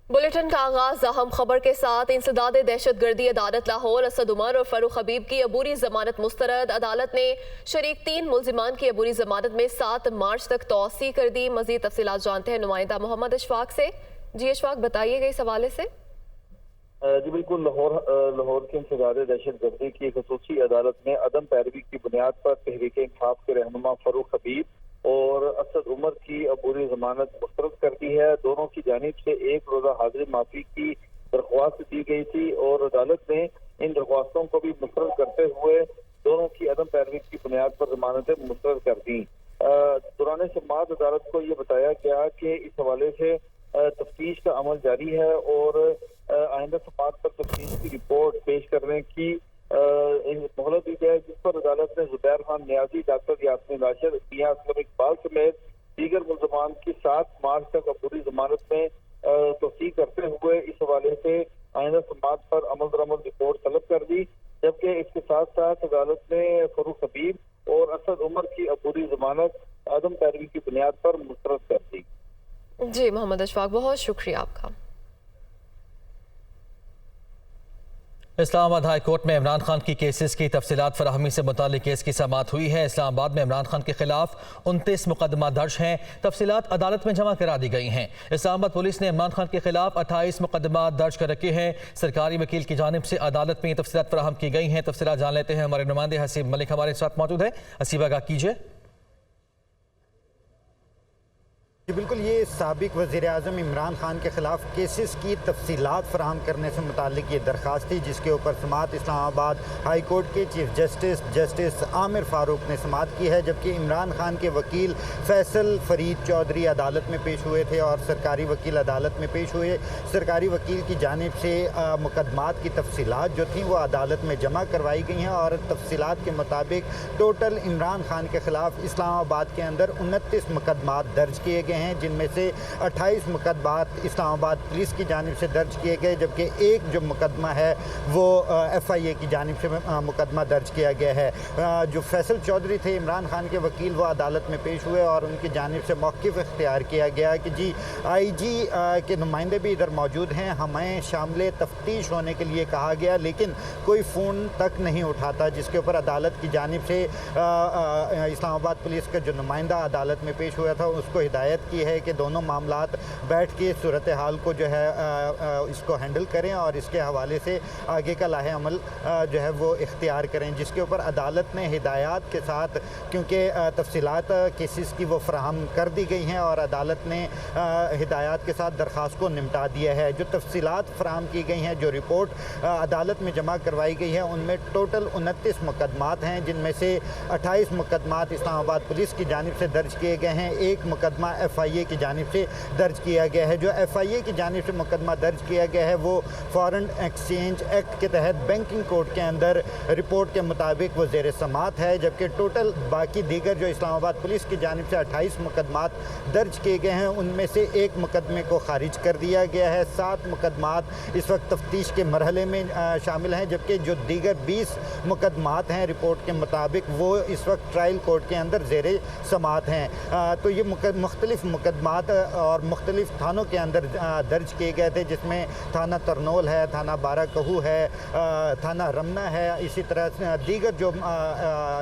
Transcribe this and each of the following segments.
Bulletin का आगाज अहम खबर के साथ। इंसदाद दहशत गर्दी अदालत लाहौर असद उमर और फरूख हबीब की अबूरी जमानत मुस्तरद। अदालत ने शरीक 3 मुल्जिमान की अबूरी जमानत में 7 मार्च तक तौसी कर दी। मजीद तफसीलात जानते हैं नुमाइंदा मोहम्मद अशफाक से। जी अशफाक, बताइएगा इस हवाले से। जी बिल्कुल, लाहौर की इंसदाद दहशत गर्दी की खसूसी अदालत ने अदम पैरवी की बुनियाद पर तहरीक इंसाफ के रहनुमा फरूख हबीब और असद उमर की अबूरी जमानत मुस्तरद कर दी है। दोनों की जानिब से एक रोजा हाजिरी माफी की दरख्वास्त दी गई थी और अदालत ने इन दरख्वास्तों को भी मुस्तरद करते हुए दोनों की अदम पैरवी की बुनियाद पर जमानतें मुस्तरद कर दी। दौरान समाअत अदालत को ये बताया गया कि इस हवाले से तफ्तीश का अमल जारी है और आइंदा समाअत पर तफ्तीश की रिपोर्ट पेश करने की मोहलत दी जाए, जिस पर अदालत ने जुबैर खान नियाजी, डॉक्टर यास्मीन राशिद, मियां असलम इकबाल समेत दीगर मुल्ज़मान की 7 मार्च तक अबूरी जमानत में तौसीक करते हुए इस हवाले से आइंदा समाअत पर अमल दरामद रिपोर्ट तलब कर दी। जबकि इसके साथ साथ अदालत ने फरूख हबीब और असद उमर की अबूरी जमानत अदम पैरवी की बुनियाद पर मुस्तरद कर दी। जी मोहम्मद अशफाक, बहुत शुक्रिया आपका। इस्लामाबाद हाई कोर्ट में इमरान खान की केसेस की तफसीलात फराहमी से मुतालिक केस की समाअत हुई है। इस्लामाबाद में इमरान खान के खिलाफ 29 मुकदमा दर्ज हैं। तफसीलात अदालत में जमा करा दी गई हैं। इस्लामाबाद पुलिस ने इमरान खान के खिलाफ 28 मुकदमा दर्ज कर रखे हैं। सरकारी वकील की जानिब से अदालत में ये तफसीलात फराहम की गई हैं। तफसीलात जान लेते हैं, हमारे नुमाइंदे हसीब मलिक हमारे साथ मौजूद है। हसीब आगाह कीजिए। जी बिल्कुल, ये साबिक वज़ीर-ए-आज़म इमरान खान के ख़िलाफ़ केसेस की तफसीलात फराहम करने से मुतालिक ये दरख्वास्त थी, जिसके ऊपर समाअत इस्लामाबाद हाई कोर्ट के चीफ जस्टिस आमिर फ़ारूक ने समाअत की है। जबकि इमरान खान के वकील फैसल फरीद चौधरी अदालत में पेश हुए थे और सरकारी वकील अदालत में पेश हुए। सरकारी वकील की जानिब से मुकदमात की तफसीलात जो थी वो अदालत में जमा करवाई गई हैं और तफसीलात के मुताबिक टोटल इमरान खान के ख़िलाफ़ इस्लामाबाद के अंदर 29 मुकदमात दर्ज किए गए हैं, जिनमें से 28 मुकदमात इस्लामाबाद पुलिस की जानिब से दर्ज किए गए, जबकि एक जो मुकदमा है वो FIA की जानिब से मुकदमा दर्ज किया गया है। जो फैसल चौधरी थे इमरान खान के वकील, वो अदालत में पेश हुए और उनकी जानिब से मौक़िफ़ इख्तियार किया गया कि जी IG के नुमाइंदे भी इधर मौजूद हैं, हमें शामिल तफ्तीश होने के लिए कहा गया, लेकिन कोई फ़ोन तक नहीं उठाता, जिसके ऊपर अदालत की जानिब से इस्लामाबाद पुलिस का जो नुमाइंदा अदालत में पेश हुआ था उसको हिदायत की है कि दोनों मामलात बैठ के सूरत हाल को जो है इसको हैंडल करें और इसके हवाले से आगे का लाहे अमल जो है वो इख्तियार करें, जिसके ऊपर अदालत ने हिदायत के साथ, क्योंकि तफसीलात केसेस की वो फराहम कर दी गई हैं और अदालत ने हिदायत के साथ दरख्वास्त को निपटा दिया है। जो तफसीलात फराहम की गई हैं, जो रिपोर्ट अदालत में जमा करवाई गई है, उनमें टोटल 29 मुकदमात हैं, जिनमें से 28 मुकदमात इस्लामाबाद पुलिस की जानिब से दर्ज किए गए हैं। एक मुकदमा FIA की जानिब से दर्ज किया गया है। जो FIA की जानिब से मुकदमा दर्ज किया गया है वो फॉरेन एक्सचेंज एक्ट के तहत बैंकिंग कोड के अंदर रिपोर्ट के मुताबिक वो ज़ेर समाअत है, जबकि टोटल बाकी दीगर जो इस्लामाबाद पुलिस की जानिब से 28 मुकदमात दर्ज किए गए हैं, उनमें से एक मुकदमे को खारिज कर दिया गया है। 7 मुकदमात इस वक्त तफ्तीश के मरहले में शामिल हैं, जबकि जो दीगर 20 मुकदमात हैं रिपोर्ट के मुताबिक वो इस वक्त ट्रायल कोर्ट के अंदर ज़ेर समाअत हैं। तो ये मुख्तलिफ मुकदमात और मुख्तलिफ थानों के अंदर दर्ज किए गए थे, जिसमें थाना तरनोल है, थाना बाराकहू है, थाना रमना है, इसी तरह दीगर जो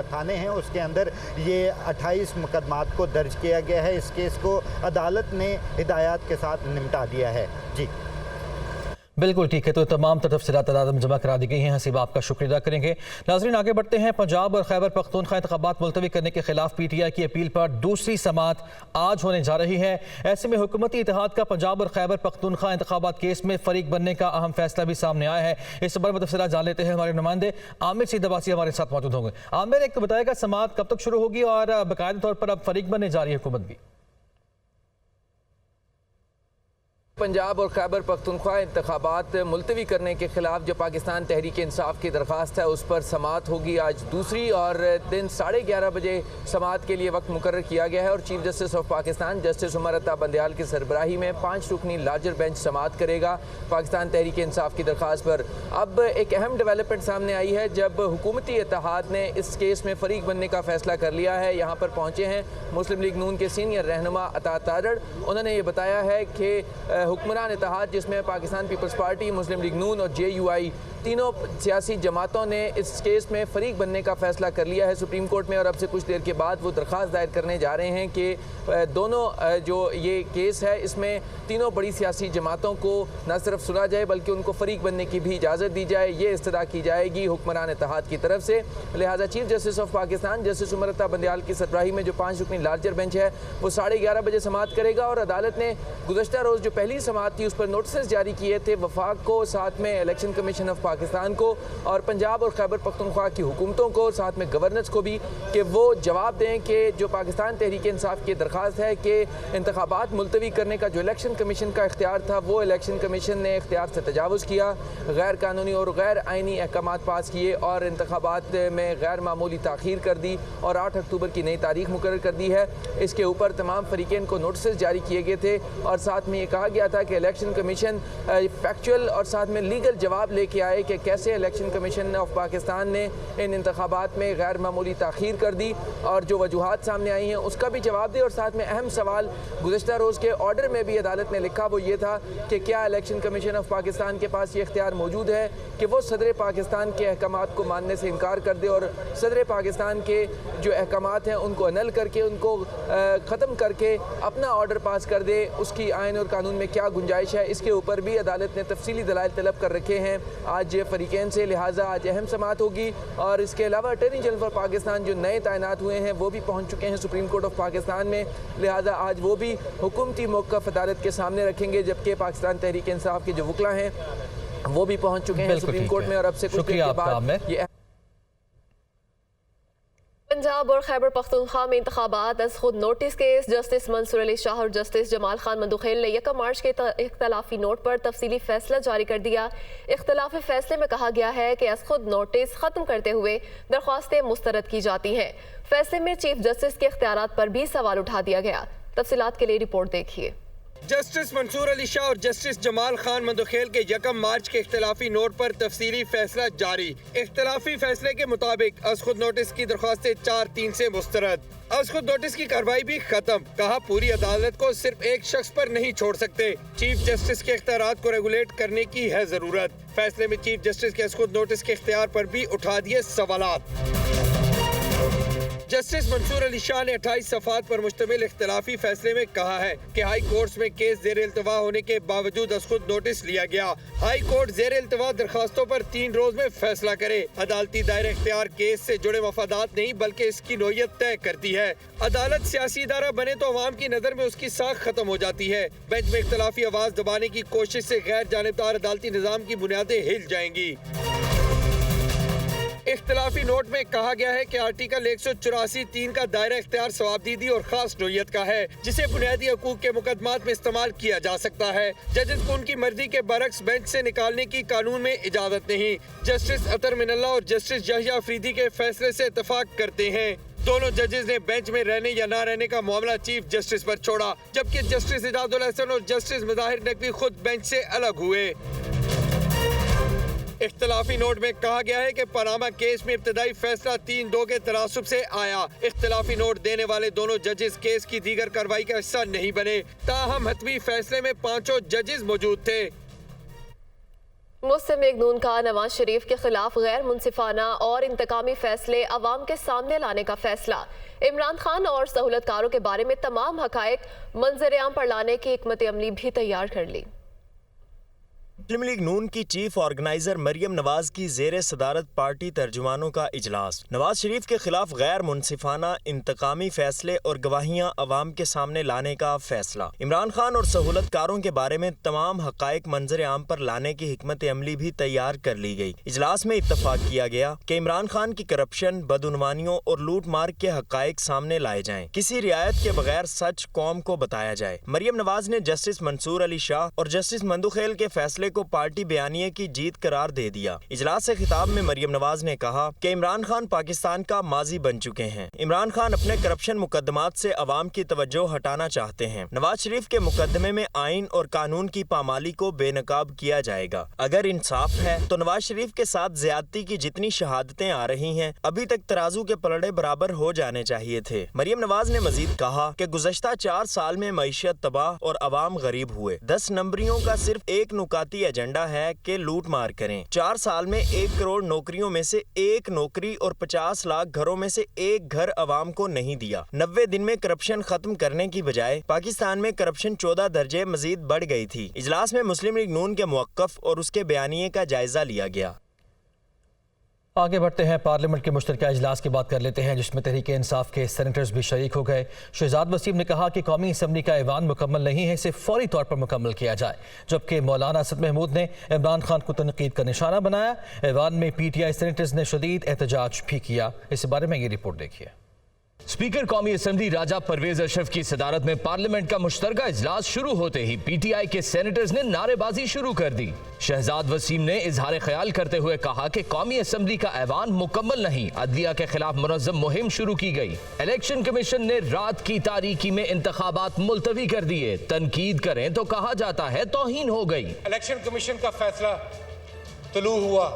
थाने हैं उसके अंदर ये 28 मुकदमात को दर्ज किया गया है। इस केस को अदालत ने हिदायत के साथ निपटा दिया है। जी बिल्कुल ठीक है, तो तमाम तफसीलात अदालत में जमा करा दी गई हैं। हसीब आपका शुक्रिया अदा करेंगे। नाज़रीन आगे बढ़ते हैं। पंजाब और खैबर पख्तूनख्वा इंतखाबात मुलतवी करने के खिलाफ PTI की अपील पर दूसरी समाअत आज होने जा रही है। ऐसे में हुकूमती इत्तेहाद का पंजाब और खैबर पख्तूनख्वा इंतखाबात केस में फरीक बनने का अहम फैसला भी सामने आया है। इस बारे में तफसीलात जान लेते हैं, हमारे नुमाइंदे आमिर सीद अब्बासी हमारे साथ मौजूद होंगे। आमिर, एक तो बताएगा समाअत कब तक शुरू होगी और बाकायदा तौर पर अब फरीक बनने जा रही है हुकूमत भी? पंजाब और खैबर पख्तूनख्वा इंतखाबात मुलतवी करने के खिलाफ जो पाकिस्तान तहरीक इंसाफ की दरख्वास्त है उस पर समाअत होगी आज दूसरी, और दिन 11:30 बजे समाअत के लिए वक्त मुकर्रर किया गया है और chief justice of Pakistan justice Umar Ata Bandial की सरबराही में 5 रुकनी लार्जर बेंच समाअत करेगा पाकिस्तान तहरीक इंसाफ की दरख्वास्त पर। अब एक अहम डेवलपमेंट सामने आई है जब हुकूमती इत्तेहाद ने इस केस में फरीक बनने का फैसला कर लिया है। यहाँ पर पहुँचे हैं मुस्लिम लीग नून के सीनियर रहनुमा अता तारड़। उन्होंने ये बताया है कि हुक्मरान इत्तेहाद जिसमें पाकिस्तान पीपल्स पार्टी, मुस्लिम लीग नून और JUI तीनों सियासी जमातों ने इस केस में फरीक बनने का फैसला कर लिया है सुप्रीम कोर्ट में, और अब से कुछ देर के बाद वो दरख्वास्त दायर करने जा रहे हैं कि दोनों जो ये केस है इसमें तीनों बड़ी सियासी जमातों को न सिर्फ सुना जाए बल्कि उनको फरीक बनने की भी इजाज़त दी जाए। ये इस्तदा की जाएगी हुक्मरान इत्तेहाद की तरफ से। लिहाजा chief justice of Pakistan justice Umar Ata Bandial की सरबराही में जो 5 रुकनी लार्जर बेंच है वो 11:30 बजे समाअत करेगा, और अदालत ने गुज़श्ता रोज़ जो पहली समाअत थी उस पर नोटिस जारी किए थे वफाक को, साथ में इलेक्शन कमीशन ऑफ पाकिस्तान को और पंजाब और खैबर पख्तूनख्वा की हुकूमतों को, साथ में गवर्नर्स को भी, कि वो जवाब दें कि जो पाकिस्तान तहरीक इंसाफ की दरख्वास्त है कि इंतखाबात मुलतवी करने का जो इलेक्शन कमीशन का इख्तियार था वो इलेक्शन कमीशन ने इख्तियार से तजावुज़ किया, गैर कानूनी और गैर आइनी अहकामात पास किए और इंतखाबात में गैर मामूली ताख़ीर कर दी और 8 अक्टूबर की नई तारीख मुकर्रर कर दी है। इसके ऊपर तमाम फरीक़ैन को नोटिस जारी किए गए थे और साथ में ये कहा गया था कि इलेक्शन कमीशन फैक्चुअल और साथ में लीगल जवाब लेके आए कि कैसे इलेक्शन कमीशन ऑफ पाकिस्तान ने इन इंतखाबात में गैर मामूली ताख़ीर कर दी और जो वजूहात सामने आई हैं उसका भी जवाब दे। और साथ में अहम सवाल गुज़श्ता रोज़ के ऑर्डर में भी अदालत ने लिखा वो ये था कि क्या इलेक्शन कमीशन ऑफ पाकिस्तान के पास ये इख्तियार मौजूद है कि वो सदर पाकिस्तान के अहकामात को मानने से इनकार कर दे और सदर पाकिस्तान के जो अहकामात हैं उनको अनल करके उनको ख़त्म करके अपना ऑर्डर पास कर दे। उसकी आइन और कानून में क्या गुंजाइश है इसके ऊपर भी अदालत ने तफसीली दलाइल तलब कर रखे हैं आज फरीक़ैन से। लिहाजा आज अहम समाअत होगी और इसके अलावा अटॉर्नी जनरल फॉर पाकिस्तान जो नए तैनात हुए हैं वो भी पहुँच चुके हैं सुप्रीम कोर्ट ऑफ पाकिस्तान में। लिहाजा आज वो भी हुकूमती मौक़िफ़ अदालत के सामने रखेंगे, जबकि पाकिस्तान तहरीक इंसाफ के जो वकला हैं वो भी पहुँच चुके हैं सुप्रीम कोर्ट में। और अब से कुछ देर के बाद ये पंजाब और खैबर पख्तूनख्वा में इंतखाबात अज खुद notice case. Justice Mansoor Ali Shah और जस्टिस जमाल खान मंदुखेल ने 1 मार्च के इख्तलाफी नोट पर तफसीली फैसला जारी कर दिया। इख्तलाफी फैसले में कहा गया है कि अज खुद नोटिस ख़त्म करते हुए दरख्वास्तें मुस्तरद की जाती हैं। फैसले में चीफ जस्टिस के इख्तियारात पर भी सवाल उठा दिया गया। तफसीलात के लिए रिपोर्ट देखिए। जस्टिस मंसूर अली शाह और जस्टिस जमाल खान मंदुखेल के 1 मार्च के इख्तलाफी नोट पर तफसीली फैसला जारी। इख्तलाफी फैसले के मुताबिक अज खुद नोटिस की दरख्वास्तें 4-3 से मुस्तरद। अज खुद नोटिस की कार्रवाई भी खत्म। कहा पूरी अदालत को सिर्फ एक शख्स पर नहीं छोड़ सकते, चीफ जस्टिस के इख्तियारात को रेगुलेट करने की है जरूरत। फैसले में चीफ जस्टिस के अज खुद नोटिस के इख्तियार पर भी उठा दिए सवालात। जस्टिस मंसूर अली शाह ने 28 सफ़ात पर मुश्तमिल इख्तलाफी फैसले में कहा है कि हाई कोर्ट में केस ज़ेर इल्तवा होने के बावजूद अज खुद नोटिस लिया गया। हाई कोर्ट ज़ेर इल्तवा दरखास्तों पर 3 रोज में फैसला करे। अदालती दायरा इख्तियार केस से जुड़े मफादात नहीं बल्कि इसकी नोयत तय करती है। अदालत सियासी इदारा बने तो अवाम की नज़र में उसकी साख खत्म हो जाती है। बेंच में इख्तलाफी आवाज़ दबाने की कोशिश से गैर जानिबदार अदालती निज़ाम की बुनियादें हिल जाएंगी। इख्तलाफी नोट में कहा गया है कि आर्टिकल 184(3) का दायरा इख्तियार सवाबदीदी और खास नोयत का है जिसे बुनियादी हकूक के मुकदमात में इस्तेमाल किया जा सकता है। जजेस को उनकी मर्जी के बरक्स बेंच से निकालने की कानून में इजाजत नहीं। जस्टिस अतर मिनल्ला और जस्टिस यहया अफरीदी के फैसले से इत्तेफाक करते हैं। दोनों जजेस ने बेंच में रहने या ना रहने का मामला चीफ जस्टिस पर छोड़ा, जबकि जस्टिस इजाजुल हसन और जस्टिस मुजाहिर नकवी खुद बेंच से अलग हुए। इख्तलाफी नोट में कहा गया है कि पनामा केस में इब्तदाई फैसला 3-2 के तनासुब से आया। इख्तलाफी नोट देने वाले दोनों जजेस केस की दीगर कार्रवाई का हिस्सा नहीं बने, ताहम हतमी फैसले में 5 जजेस मौजूद थे। मुस्लिम लीग नून का नवाज शरीफ के खिलाफ गैर मुनसिफाना और इंतकामी फैसले अवाम के सामने लाने का फैसला। इमरान खान और सहूलतकारों के बारे में तमाम हकायक मंजर-ए-आम पर लाने की हिकमत अमली भी तैयार कर ली। मुस्लिम लीग नून की चीफ ऑर्गेनाइजर मरियम नवाज की ज़ेर सदारत पार्टी तर्जुमानों का इजलास। नवाज शरीफ के खिलाफ गैर मुनसिफाना इंतकामी फैसले और गवाहियां अवाम के सामने लाने का फैसला। इमरान खान और सहूलतकारों के बारे में तमाम हकायक मंजर आम पर लाने की हिकमत अमली भी तैयार कर ली गई। इजलास में इत्तफाक किया गया कि इमरान खान की करप्शन, बदउनवानियों और लूट मार के हकायक सामने लाए जाएं। किसी रियायत के बगैर सच कौम को बताया जाए। मरियम नवाज ने जस्टिस मंसूर अली शाह और जस्टिस मंदुखेल के फैसले को पार्टी बयानिए की जीत करार दे दिया। इजलास से खिताब में मरियम नवाज ने कहा कि इमरान खान पाकिस्तान का माजी बन चुके हैं। इमरान खान अपने करप्शन मुकदमात से अवाम की तवज्जो हटाना चाहते हैं। नवाज शरीफ के मुकदमे में आइन और कानून की पामाली को बेनकाब किया जाएगा। अगर इंसाफ है तो नवाज शरीफ के साथ ज्यादती की जितनी शहादतें आ रही हैं, अभी तक तराजू के पलड़े बराबर हो जाने चाहिए थे। मरियम नवाज ने मजीद कहा कि गुज़श्ता 4 साल में मईशत तबाह और अवाम गरीब हुए। 10 नंबरियों का सिर्फ एक नुकाती एजेंडा है कि लूट मार करें। 4 साल में 1 करोड़ नौकरियों में से 1 नौकरी और 50 लाख घरों में से 1 घर अवाम को नहीं दिया। 90 दिन में करप्शन खत्म करने की बजाय पाकिस्तान में करप्शन 14 दर्जे मजीद बढ़ गई थी। इजलास में मुस्लिम लीग नून के मुवक्कफ और उसके बयानिए का जायजा लिया गया। आगे बढ़ते हैं, पार्लियामेंट के मुश्तरका इजलास की बात कर लेते हैं, जिसमें तहरीक इंसाफ के सेनेटर्स भी शरीक हो गए। शहजाद वसीम ने कहा कि कौमी असम्बली का ऐवान मुकम्मल नहीं है, इसे फौरी तौर पर मुकम्मल किया जाए, जबकि मौलाना असद महमूद ने इमरान खान को तनकीद का निशाना बनाया। ऐवान में PTI सेनेटर्स ने शदीद एहतजाज भी किया। इस बारे में ये रिपोर्ट देखिए। स्पीकर कौमी असेंबली राजा परवेज अशरफ की सदारत में पार्लियामेंट का मुश्तरका इजलास शुरू होते ही PTI के सेनेटर्स ने नारेबाजी शुरू कर दी। शहजाद वसीम ने इजहार ख्याल करते हुए कहा कि कौमी असेंबली का ऐवान मुकम्मल नहीं, अदलिया के खिलाफ मुनज़्ज़म मुहिम शुरू की गई। इलेक्शन कमीशन ने रात की तारीकी में इंतखाबात मुलतवी कर दिए। तनकीद करें तो कहा जाता है तौहीन हो गई। इलेक्शन कमीशन का फैसला तलू हुआ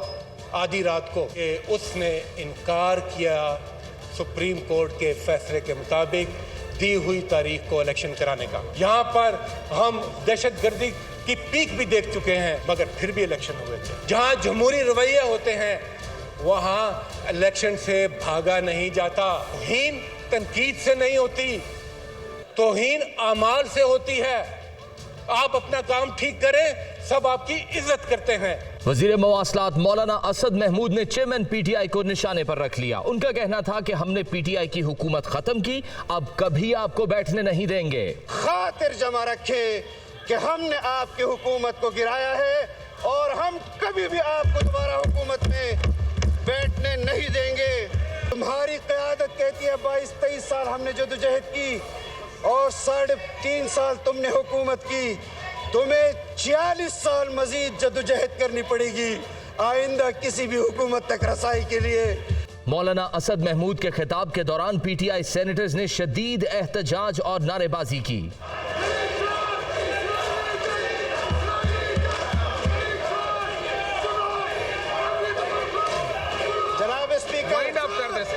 आधी रात को कि उसने इनकार किया सुप्रीम कोर्ट के फैसले के मुताबिक दी हुई तारीख को इलेक्शन कराने का। यहाँ पर हम दहशतगर्दी की पीक भी देख चुके हैं, मगर फिर भी इलेक्शन हुए थे। जहाँ जमहूरी रवैये होते हैं वहाँ इलेक्शन से भागा नहीं जाता। तौहीन तनकीद से नहीं होती, तौहीन आमाल से होती है। आप अपना काम ठीक करें, सब आपकी इज्जत करते हैं। वजीर मवासलात मौलाना असद महमूद ने चेयरमैन PTI को निशाने पर रख लिया। उनका कहना था कि हमने PTI की हुकूमत खत्म की, अब कभी आपको बैठने नहीं देंगे। खातिर जमा रखे कि हमने आपकी हुकूमत को गिराया है और हम कभी भी आपको दोबारा हुकूमत में बैठने नहीं देंगे। तुम्हारी क़यादत कहती है 22-23 साल हमने जदोजहद की और 3.5 साल तुमने हुकूमत की, तुम्हें 46 साल मजीद जदोजहद करनी पड़ेगी आइंदा किसी भी हुकूमत तक रसाई के लिए। मौलाना असद महमूद के खिताब के दौरान PTI सेनेटर्स ने शदीद एहतजाज और नारेबाजी की।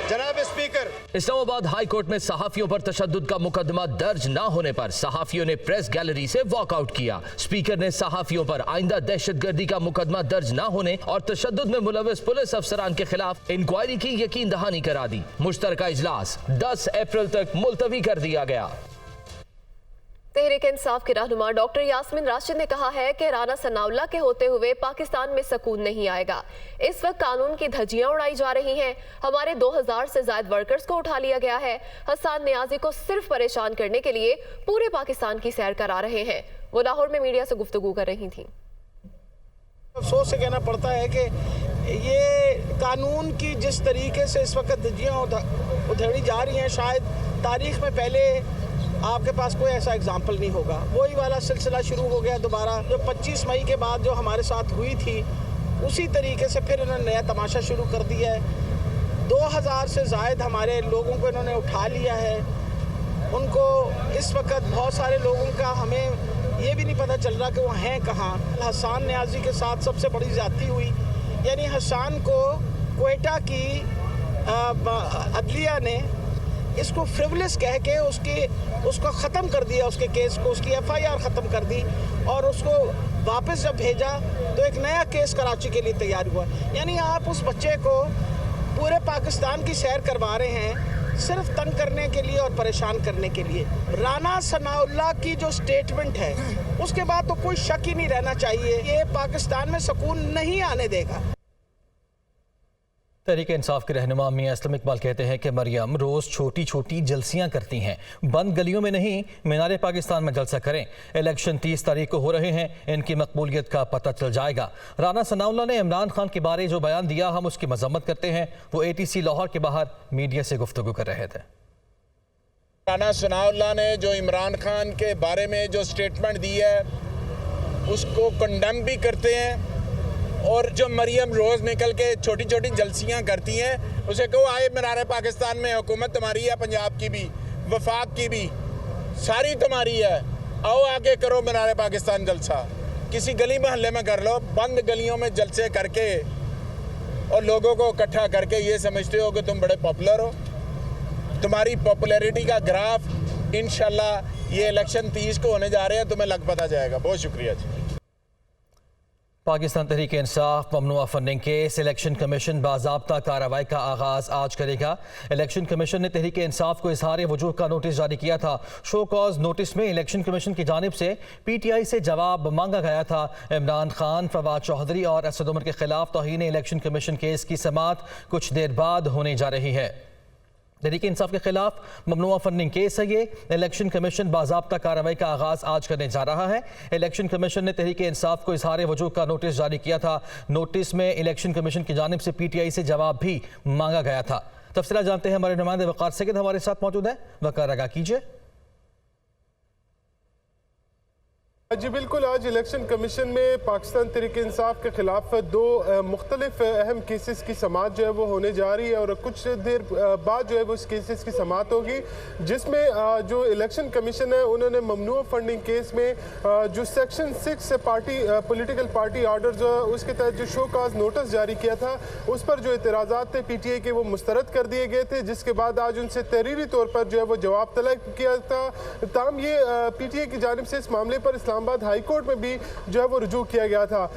जनाब स्पीकर, इस्लामाबाद हाई कोर्ट में सहाफियों पर तशद्दुद का मुकदमा दर्ज न होने पर सहाफियों ने प्रेस गैलरी से वॉकआउट किया। स्पीकर ने सहाफियों पर आइंदा दहशतगर्दी का मुकदमा दर्ज न होने और तशद्दुद में मुलविस पुलिस अफसरान के खिलाफ इंक्वायरी की यकीन दहानी करा दी। मुश्तरका इजलास 10 अप्रैल तक मुलतवी कर दिया गया। तहरीक इंसाफ के रहनुमा डॉक्टर यास्मीन राशिद ने कहा है कि राना सनाउल्लाह के होते हुए पाकिस्तान में सुकून नहीं आएगा। इस वक्त कानून की धज्जियां उड़ाई जा रही हैं। हमारे 2000 से ज्यादा वर्कर्स को उठा लिया गया है। हसन नियाजी को सिर्फ परेशान करने के लिए पूरे पाकिस्तान की सैर करा रहे हैं। वो लाहौर में मीडिया से गुफ्तगू कर रही थी। अफसोस से कहना पड़ता है कि ये कानून की जिस तरीके से इस वक्त धज्जियां उधेड़ी जा रही हैं, शायद तारीख में पहले आपके पास कोई ऐसा एग्जाम्पल नहीं होगा। वही वाला सिलसिला शुरू हो गया दोबारा, जो 25 मई के बाद जो हमारे साथ हुई थी, उसी तरीके से फिर इन्होंने नया तमाशा शुरू कर दिया है। 2000 से ज़ायद हमारे लोगों को इन्होंने उठा लिया है। उनको इस वक्त बहुत सारे लोगों का हमें ये भी नहीं पता चल रहा कि वो हैं कहाँ। हसन नियाजी के साथ सबसे बड़ी ज़्यादती हुई, यानी हसन को क्वेटा की अदलिया ने इसको फ्रिवलेस कह के उसको ख़त्म कर दिया, उसके केस को, उसकी FIR ख़त्म कर दी और उसको वापस जब भेजा तो एक नया केस कराची के लिए तैयार हुआ। यानी आप उस बच्चे को पूरे पाकिस्तान की सैर करवा रहे हैं सिर्फ तंग करने के लिए और परेशान करने के लिए। राना सनाउल्लाह की जो स्टेटमेंट है उसके बाद तो कोई शक ही नहीं रहना चाहिए, ये पाकिस्तान में सुकून नहीं आने देगा। तहरीक इंसाफ के रहनुमा मियां असलम इकबाल कहते हैं कि मरियम रोज़ छोटी छोटी जलसियां करती हैं, बंद गलियों में नहीं, मीनारे पाकिस्तान में जलसा करें। इलेक्शन 30 तारीख को हो रहे हैं, इनकी मकबूलियत का पता चल जाएगा। राना सनाउल्लाह ने इमरान खान के बारे जो बयान दिया, हम उसकी मजम्मत करते हैं। वो ATC लाहौर के बाहर मीडिया से गुफ्तगू कर रहे थे। राना सनाउल्लाह ने जो इमरान खान के बारे में जो स्टेटमेंट दी है اس کو کنڈیم بھی کرتے ہیں، اور جو مریم روز نکل کے چھوٹی چھوٹی جلسیاں کرتی ہیں، اسے کہو آئے منار پاکستان میں، حکومت تمہاری ہے، پنجاب کی بھی، وفاق کی بھی، ساری تمہاری ہے، آؤ آگے کرو منار پاکستان جلسہ، کسی گلی محلے میں کر لو، بند گلیوں میں جلسے کر کے اور لوگوں کو اکٹھا کر کے یہ سمجھتے ہو کہ تم بڑے پاپولر ہو. تمہاری پاپولیرٹی کا گراف انشاءاللہ یہ الیکشن 30 کو ہونے جا رہے ہیں، تمہیں لگ پتہ جائے گا. بہت شکریہ جی. Pakistan Tehreek Insaf ممنوعہ funding case election commission باضابطہ کارروائی کا آغاز آج کرے گا. الیکشن کمیشن نے تحریک انصاف کو اظہار وجوہ کا نوٹس جاری کیا تھا. شو کاز نوٹس میں الیکشن کمیشن کی جانب سے پی ٹی آئی سے جواب مانگا گیا تھا. عمران خان، فواد چوہدری اور اسد عمر کے خلاف توہین الیکشن کمیشن کیس کی سماعت کچھ دیر بعد ہونے جا رہی ہے. تحریک انصاف کے خلاف ممنوعہ فنڈنگ کیس ہے یہ. الیکشن کمیشن باضابطہ کارروائی کا آغاز آج کرنے جا رہا ہے. الیکشن کمیشن نے تحریک انصاف کو اظہار وجوہ کا نوٹس جاری کیا تھا. نوٹس میں الیکشن کمیشن کی جانب سے پی ٹی آئی سے جواب بھی مانگا گیا تھا. تفصیلات جانتے ہیں ہمارے نمائندے وقار سید ہمارے ساتھ موجود ہیں. وقار آگاہ کیجیے. جی بالکل، آج الیکشن کمیشن میں پاکستان تحریک انصاف کے خلاف 2 مختلف اہم کیسز کی سماعت جو ہے وہ ہونے جا رہی ہے، اور کچھ دیر بعد جو ہے وہ اس کیسز کی سماعت ہوگی، جس میں جو الیکشن کمیشن ہے انہوں نے ممنوع فنڈنگ کیس میں جو سیکشن 6 سے پولیٹیکل پارٹی آرڈر جو ہے اس کے تحت جو شو کاز نوٹس جاری کیا تھا، اس پر جو اعتراضات تھے پی ٹی آئی کے وہ مسترد کر دیے گئے تھے، جس کے بعد آج ان سے تحریری طور پر جو ہے وہ جواب طلب کیا تھا. تاہم یہ پی ٹی آئی کی جانب سے اس معاملے پر اسلام آباد ہائی کورٹ میں بھی جو ہے وہ رجوع کیا گیا تھا.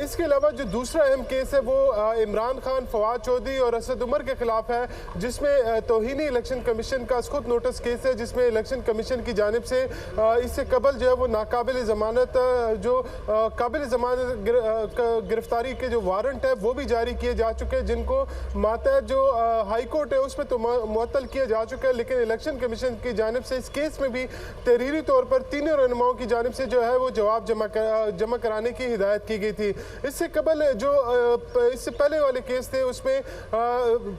اس کے علاوہ جو دوسرا اہم کیس ہے وہ عمران خان، فواد چودھری اور اسد عمر کے خلاف ہے، جس میں توہینی الیکشن کمیشن کا خود نوٹس کیس ہے، جس میں الیکشن کمیشن کی جانب سے اس سے قبل جو ہے وہ ناقابل ضمانت جو قابل ضمانت گرفتاری کے جو وارنٹ ہے وہ بھی جاری کیے جا چکے ہیں، جن کو ماتحت جو ہائی کورٹ ہے اس میں تو معطل کیا جا چکا ہے. لیکن الیکشن کمیشن کی جانب سے اس کیس میں بھی تحریری طور پر تینوں رہنماؤں کی جانب سے جو ہے وہ جواب جمع کرانے کی ہدایت کی گئی تھی. اس سے قبل جو اس سے پہلے والے کیس تھے اس میں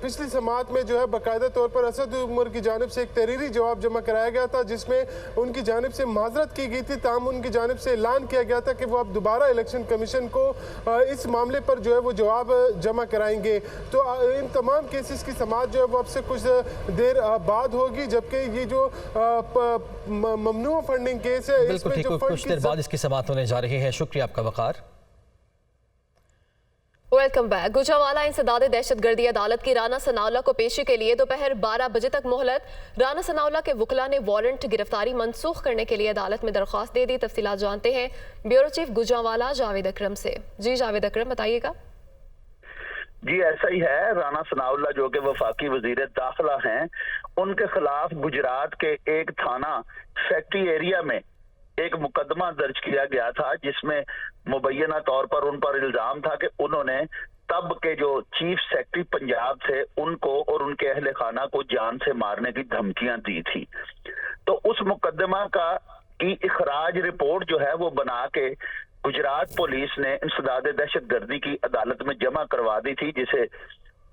پچھلی سماعت میں جو ہے باقاعدہ طور پر اسد عمر کی جانب سے ایک تحریری جواب جمع کرایا گیا تھا، جس میں ان کی جانب سے معذرت کی گئی تھی. تاہم ان کی جانب سے اعلان کیا گیا تھا کہ وہ اب دوبارہ الیکشن کمیشن کو اس معاملے پر جو ہے وہ جواب جمع کرائیں گے. تو ان تمام کیسز کی سماعت جو ہے وہ اب سے کچھ دیر بعد ہوگی، جبکہ یہ جو ممنوع فنڈنگ کیس ہے اس میں جو کچھ دیر بعد اس کی سماعت ہونے جا رہی ہے. شکریہ آپ کا وقار. Welcome back. گوجرانوالہ انسداد دہشت گردی عدالت کی رانا ثناءاللہ کو پیشی کے لیے دوپہر 12 بجے تک مہلت. رانا ثناءاللہ کے وکلا نے وارنٹ گرفتاری منسوخ کرنے کے لیے عدالت میں درخواست دے دی. تفصیلات جانتے ہیں بیورو چیف گوجرانوالہ جاوید اکرم سے. جی جاوید اکرم بتائیے گا. جی ایسا ہی ہے. رانا ثناءاللہ جو کہ وفاقی وزیر داخلہ ہیں، ان کے خلاف گجرات کے ایک تھانہ فیکٹری ایریا میں ایک مقدمہ درج کیا گیا تھا، جس میں مبینہ طور پر ان پر الزام تھا کہ انہوں نے تب کے جو چیف سیکرٹری پنجاب تھے ان کو اور ان کے اہل خانہ کو جان سے مارنے کی دھمکیاں دی تھی. تو اس مقدمہ کی اخراج رپورٹ جو ہے وہ بنا کے گجرات پولیس نے انسداد دہشت گردی کی عدالت میں جمع کروا دی تھی، جسے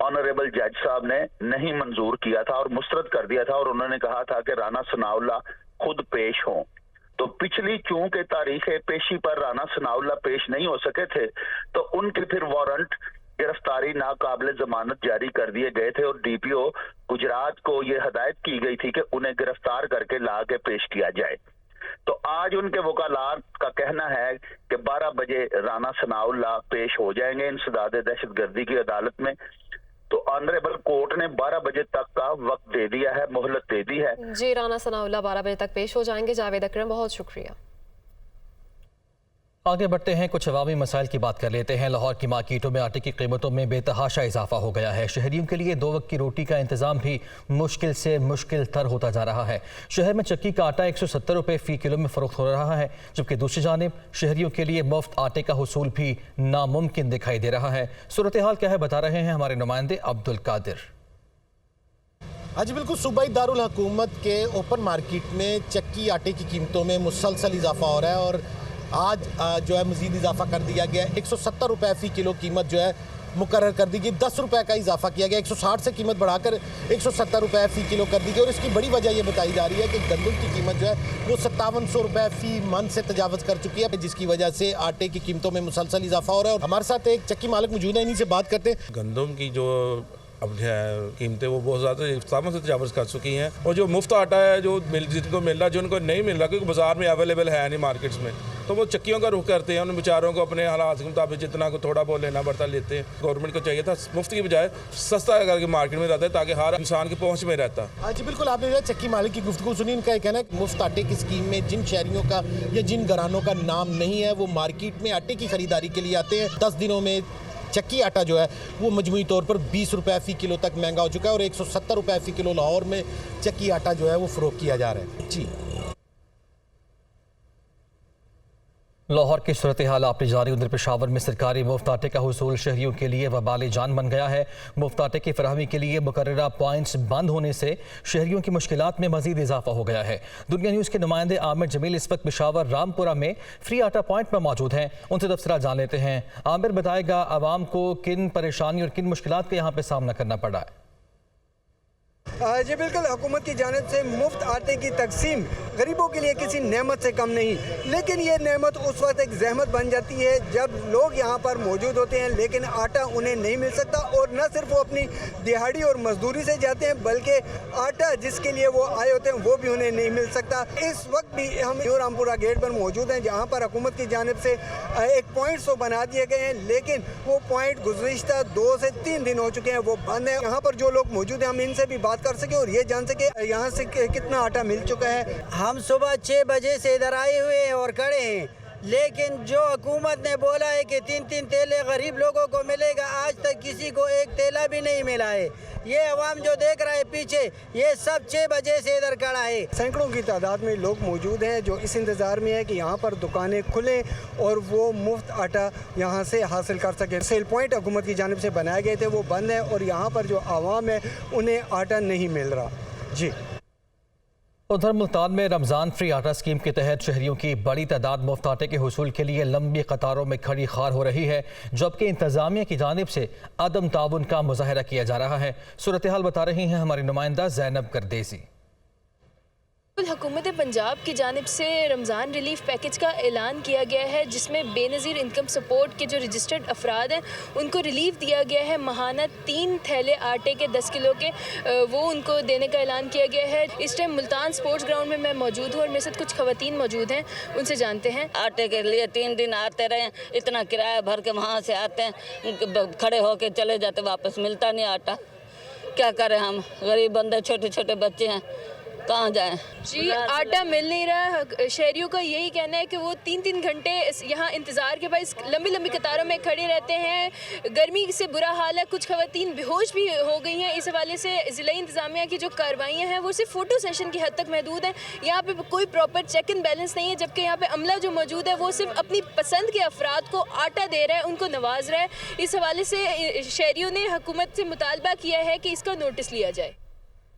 آنریبل جج صاحب نے نہیں منظور کیا تھا اور مسترد کر دیا تھا، اور انہوں نے کہا تھا کہ رانا ثناءاللہ خود پیش ہوں. تو پچھلی چونکہ تاریخ پیشی پر رانا ثناءاللہ پیش نہیں ہو سکے تھے، تو ان کے پھر وارنٹ گرفتاری ناقابل ضمانت جاری کر دیے گئے تھے، اور ڈی پی او گجرات کو یہ ہدایت کی گئی تھی کہ انہیں گرفتار کر کے لا کے پیش کیا جائے. تو آج ان کے وکلاء کا کہنا ہے کہ 12 بجے رانا ثناءاللہ پیش ہو جائیں گے انسداد دہشت گردی کی عدالت میں. تو آنریبل کورٹ نے 12 بجے تک کا وقت دے دیا ہے، مہلت دے دی ہے. جی رانا ثناءاللہ 12 بجے تک پیش ہو جائیں گے. جاوید اکرم بہت شکریہ. آگے بڑھتے ہیں، کچھ عوامی مسائل کی بات کر لیتے ہیں. لاہور کی مارکیٹوں میں آٹے کی قیمتوں میں بے تحاشا اضافہ ہو گیا ہے. شہریوں کے لیے 2 وقت کی روٹی کا انتظام بھی مشکل سے مشکل تر ہوتا جا رہا ہے. شہر میں چکی کا آٹا 170 روپے فی کلو میں فروخت ہو رہا ہے، جبکہ دوسری جانب شہریوں کے لیے مفت آٹے کا حصول بھی ناممکن دکھائی دے رہا ہے. صورتحال کیا ہے بتا رہے ہیں ہمارے نمائندے عبدالقادر. آج بالکل صوبائی دارالحکومت کے اوپن مارکیٹ میں چکی آٹے کی قیمتوں میں مسلسل اضافہ ہو رہا ہے، اور آج جو ہے مزید اضافہ کر دیا گیا ہے. 170 روپے فی کلو قیمت جو ہے मुकर्रर कर दी गई। 10 रुपए का इजाफा किया गया, 160 से कीमत बढ़ाकर 170 रुपए फी किलो कर दी गई। और इसकी बड़ी वजह ये बताई जा रही है कि गंदम की कीमत जो है वो 5700 रुपए फी मन से तजावज़ कर चुकी है, जिसकी वजह से आटे की कीमतों में मुसलसल इजाफा हो रहा है। और हमारे साथ एक चक्की मालिक मौजूद है, इन्हीं से बात करते हैं। गंदम की जो अब कीमतें वो बहुत ज़्यादा सामान से तजावज़ कर चुकी हैं, और जो मुफ्त आटा है जो जिनको मिल रहा है, जिनको नहीं मिल रहा, क्योंकि बाज़ार में अवेलेबल है नहीं मार्केट्स में, तो वो चक्कियों का रुख करते हैं। उन बेचारों को अपने हालात के मुताबिक जितना को थोड़ा बहुत लेना पड़ता लेते हैं। गवर्नमेंट को चाहिए था मुफ्त की बजाय सस्ता करके मार्केट में रहता है, ताकि हर इंसान की पहुँच में रहता। हाँ जी बिल्कुल, आपने चक्की मालिक की गुफ्तगू सुनी। इनका कहना है कि मुफ्त आटे की स्कीम में जिन शहरियों का या जिन घरानों का नाम नहीं है वो मार्केट में आटे की खरीदारी के लिए आते हैं। 10 दिनों में चक्की आटा जो है वो मजमूई तौर पर 20 रुपए फी किलो तक महंगा हो चुका है और 170 रुपए फी किलो लाहौर में चक्की आटा जो है वो फरोख्त किया जा रहा है। जी लाहौर की सूरत हाल आपने जारी, उधर पेशावर में सरकारी मुफ्त आटे का हुसूल शहरियों के लिए वबाल जान बन गया है। मुफ्त आटे की फराहमी के लिए मुकर्ररा पॉइंट्स बंद होने से शहरियों की मुश्किलात में मजीद इजाफा हो गया है। दुनिया न्यूज़ के नुमाइंदे आमिर जमील इस वक्त पेशावर रामपुरा में फ्री आटा पॉइंट पर मौजूद हैं, उनसे तफसीलात जान लेते हैं। आमिर बताएगा आवाम को किन परेशानी और किन मुश्किलात का यहाँ पर सामना करना पड़ा है। जी बिल्कुल, हुकूमत की जानिब से मुफ्त आटे की तकसीम गरीबों के लिए किसी नेमत से कम नहीं, लेकिन ये नेमत उस वक्त एक जहमत बन जाती है जब लोग यहाँ पर मौजूद होते हैं लेकिन आटा उन्हें नहीं मिल सकता। और न सिर्फ वो अपनी दिहाड़ी और मजदूरी से जाते हैं बल्कि आटा जिसके लिए वो आए होते हैं वो भी उन्हें नहीं मिल सकता। इस वक्त भी हम न्यू रामपुरा गेट पर मौजूद हैं जहाँ पर हुकूमत की जानिब से एक पॉइंट तो बना दिए गए हैं, लेकिन वो पॉइंट गुज़िश्ता 2 से 3 दिन हो चुके हैं, वो बंद है। यहाँ पर जो लोग मौजूद हैं हम इनसे भी बात कर सके और ये जान सके यहाँ से कितना आटा मिल चुका है। हम सुबह 6 बजे से इधर आए हुए हैं और खड़े हैं, लेकिन जो हुकूमत ने बोला है कि 3-3 तेले गरीब लोगों को मिलेगा, आज तक किसी को एक तेला भी नहीं मिला है। ये अवाम जो देख रहा है पीछे, ये सब 6 बजे से इधर खड़ा है। सैकड़ों की तादाद में लोग मौजूद हैं जो इस इंतज़ार में है कि यहाँ पर दुकानें खुलें और वो मुफ्त आटा यहाँ से हासिल कर सकें। सेल पॉइंट हुकूमत की जानिब से बनाए गए थे वो बंद हैं और यहाँ पर जो आवाम है उन्हें आटा नहीं मिल रहा। जी उधर मुल्तान में रमज़ान फ्री आटा स्कीम के तहत शहरियों की बड़ी तादाद मुफ्त आटे के हुसूल के लिए लंबी कतारों में खड़ी खार हो रही है, जबकि इंतज़ामिया की जानिब से अदम ताउन का मुजाहरा किया जा रहा है। सूरत हाल बता रही हैं हमारी नुमाइंदा ज़ैनब करदेसी। हुकूमत पंजाब की जानिब से रमज़ान रिलीफ पैकेज का ऐलान किया गया है, जिसमें बेनज़ीर इनकम सपोर्ट के जो रजिस्टर्ड अफराद हैं उनको रिलीफ दिया गया है। माहाना 3 थैले आटे के 10 किलो के वो उनको देने का ऐलान किया गया है। इस टाइम मुल्तान स्पोर्ट्स ग्राउंड में मैं मौजूद हूँ और मेरे साथ कुछ खवातीन मौजूद हैं, उनसे जानते हैं। आटे के लिए 3 दिन आते रहे, इतना किराया भर के वहाँ से आते हैं, खड़े होके चले जाते, वापस मिलता नहीं आटा। क्या करें हम, गरीब बंदे, छोटे छोटे बच्चे हैं, कहाँ जाएं? जी आटा मिल नहीं रहा। शहरियों का यही कहना है कि वो 3-3 घंटे यहाँ इंतज़ार के बाद लंबी लंबी कतारों में खड़े रहते हैं। गर्मी से बुरा हाल है, कुछ खवातीन बेहोश भी हो गई हैं। इस हवाले से ज़िला इंतज़ामिया की जो कार्रवाइयाँ हैं वो सिर्फ फ़ोटो सेशन की हद तक महदूद हैं। यहाँ पे कोई प्रॉपर चेक एंड बैलेंस नहीं है, जबकि यहाँ पे अमला जो मौजूद है वो सिर्फ अपनी पसंद के अफराद को आटा दे रहा है, उनको नवाज रहा है। इस हवाले से शहरियों ने हुकूमत से मुतालबा किया है कि इसका नोटिस लिया जाए।